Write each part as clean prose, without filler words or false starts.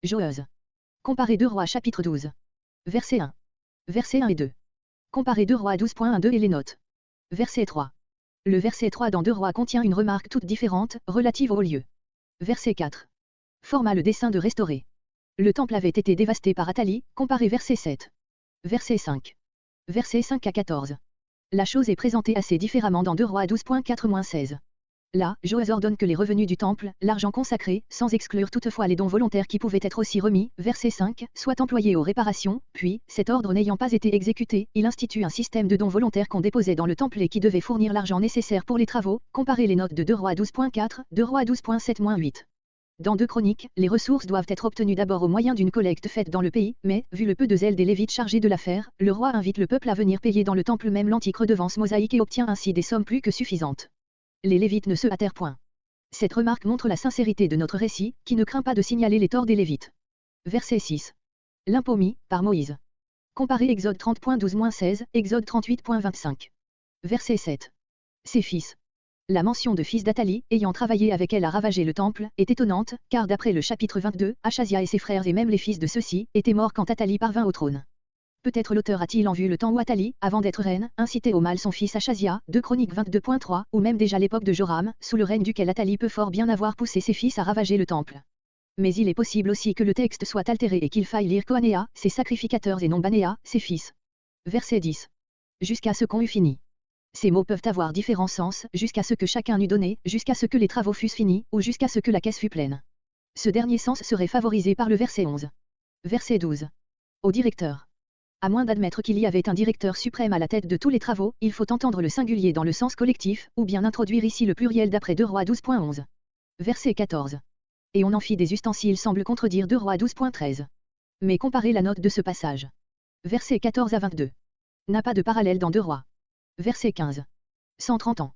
Joeuse. Comparez 2 Rois chapitre 12. Verset 1. Versets 1 et 2. Comparez 2 Rois 12.12 et les notes. Verset 3. Le verset 3 dans 2 Rois contient une remarque toute différente, relative au lieu. Verset 4. Forma le dessein de restaurer. Le temple avait été dévasté par Athalie, comparez verset 7. Verset 5. Versets 5 à 14. La chose est présentée assez différemment dans 2 Rois 12.4-16. Là, Joas ordonne que les revenus du temple, l'argent consacré, sans exclure toutefois les dons volontaires qui pouvaient être aussi remis, verset 5, soient employés aux réparations, puis, cet ordre n'ayant pas été exécuté, il institue un système de dons volontaires qu'on déposait dans le temple et qui devait fournir l'argent nécessaire pour les travaux, comparez les notes de 2 Rois 12.4, 2 Rois 12.7-8. Dans 2 Chroniques, les ressources doivent être obtenues d'abord au moyen d'une collecte faite dans le pays, mais, vu le peu de zèle des Lévites chargés de l'affaire, le roi invite le peuple à venir payer dans le temple même l'antique redevance mosaïque et obtient ainsi des sommes plus que suffisantes. Les Lévites ne se hâtèrent point. Cette remarque montre la sincérité de notre récit, qui ne craint pas de signaler les torts des Lévites. Verset 6. L'impôt mis, par Moïse. Comparez Exode 30.12-16, Exode 38.25. Verset 7. Ses fils. La mention de fils d'Athalie, ayant travaillé avec elle à ravager le temple, est étonnante, car d'après le chapitre 22, Achazia et ses frères et même les fils de ceux-ci, étaient morts quand Athalie parvint au trône. Peut-être l'auteur a-t-il en vue le temps où Athalie, avant d'être reine, incitait au mal son fils Achazia, 2 Chroniques 22.3, ou même déjà l'époque de Joram, sous le règne duquel Athalie peut fort bien avoir poussé ses fils à ravager le temple. Mais il est possible aussi que le texte soit altéré et qu'il faille lire Kohanéa, ses sacrificateurs et non Banéa, ses fils. Verset 10. Jusqu'à ce qu'on eût fini. Ces mots peuvent avoir différents sens, jusqu'à ce que chacun eût donné, jusqu'à ce que les travaux fussent finis, ou jusqu'à ce que la caisse fût pleine. Ce dernier sens serait favorisé par le verset 11. Verset 12. Au directeur. À moins d'admettre qu'il y avait un directeur suprême à la tête de tous les travaux, il faut entendre le singulier dans le sens collectif, ou bien introduire ici le pluriel d'après 2 Rois 12.11. Verset 14. Et on en fit des ustensiles semble contredire 2 Rois 12.13. Mais comparez la note de ce passage. Verset 14 à 22. N'a pas de parallèle dans 2 Rois. Verset 15. 130 ans.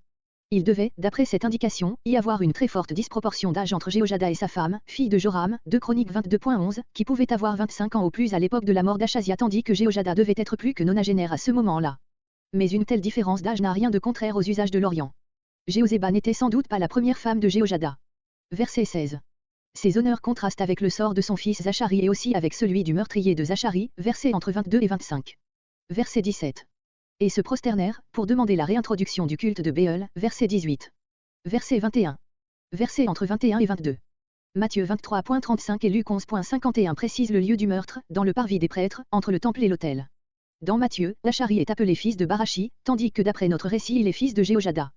Il devait, d'après cette indication, y avoir une très forte disproportion d'âge entre Jéhojada et sa femme, fille de Joram, 2 Chroniques 22.11, qui pouvait avoir 25 ans au plus à l'époque de la mort d'Achazia tandis que Jéhojada devait être plus que nonagénaire à ce moment-là. Mais une telle différence d'âge n'a rien de contraire aux usages de l'Orient. Jéhozéba n'était sans doute pas la première femme de Jéhojada. Verset 16. Ses honneurs contrastent avec le sort de son fils Zachari et aussi avec celui du meurtrier de Zachari, versets entre 22 et 25. Verset 17. Et se prosternèrent, pour demander la réintroduction du culte de Béel, verset 18. Verset 21. Verset entre 21 et 22. Matthieu 23.35 et Luc 11.51 précisent le lieu du meurtre, dans le parvis des prêtres, entre le temple et l'autel. Dans Matthieu, Zachari est appelé fils de Barachi, tandis que d'après notre récit il est fils de Jéhojada.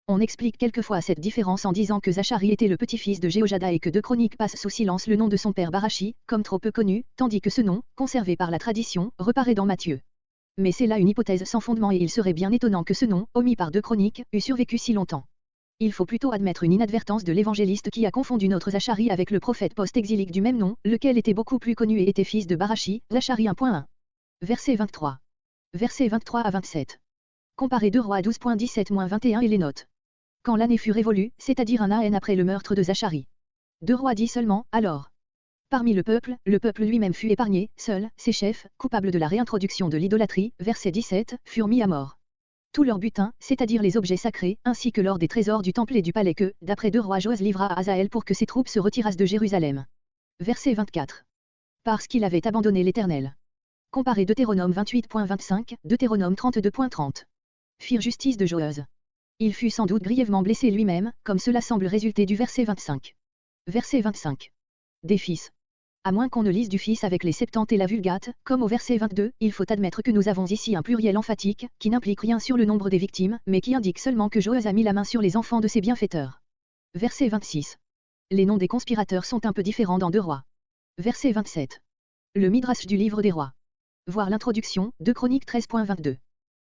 On explique quelquefois cette différence en disant que Zachari était le petit-fils de Jéhojada et que 2 Chroniques passe sous silence le nom de son père Barachi, comme trop peu connu, tandis que ce nom, conservé par la tradition, reparaît dans Matthieu. Mais c'est là une hypothèse sans fondement et il serait bien étonnant que ce nom, omis par 2 Chroniques, eût survécu si longtemps. Il faut plutôt admettre une inadvertance de l'évangéliste qui a confondu notre Zachari avec le prophète post-exilique du même nom, lequel était beaucoup plus connu et était fils de Barachi, Zachari 1.1. Verset 23. Verset 23 à 27. Comparez 2 Rois 12.17-21 et les notes. Quand l'année fut révolue, c'est-à-dire un an après le meurtre de Zachari. 2 Rois dit seulement, alors. Parmi le peuple lui-même fut épargné, seul, ses chefs, coupables de la réintroduction de l'idolâtrie, verset 17, furent mis à mort. Tout leur butin, c'est-à-dire les objets sacrés, ainsi que l'or des trésors du temple et du palais que, d'après 2 Rois Joas livra à Hazaël pour que ses troupes se retirassent de Jérusalem. Verset 24. Parce qu'il avait abandonné l'Éternel. Comparez Deutéronome 28.25, Deutéronome 32.30. Firent justice de Joas. Il fut sans doute grièvement blessé lui-même, comme cela semble résulter du verset 25. Verset 25. Des fils. À moins qu'on ne lise du fils avec les Septante et la Vulgate, comme au verset 22, il faut admettre que nous avons ici un pluriel emphatique, qui n'implique rien sur le nombre des victimes, mais qui indique seulement que Joas a mis la main sur les enfants de ses bienfaiteurs. Verset 26. Les noms des conspirateurs sont un peu différents dans 2 Rois. Verset 27. Le Midrash du livre des rois. Voir l'introduction, 2 Chroniques 13.22.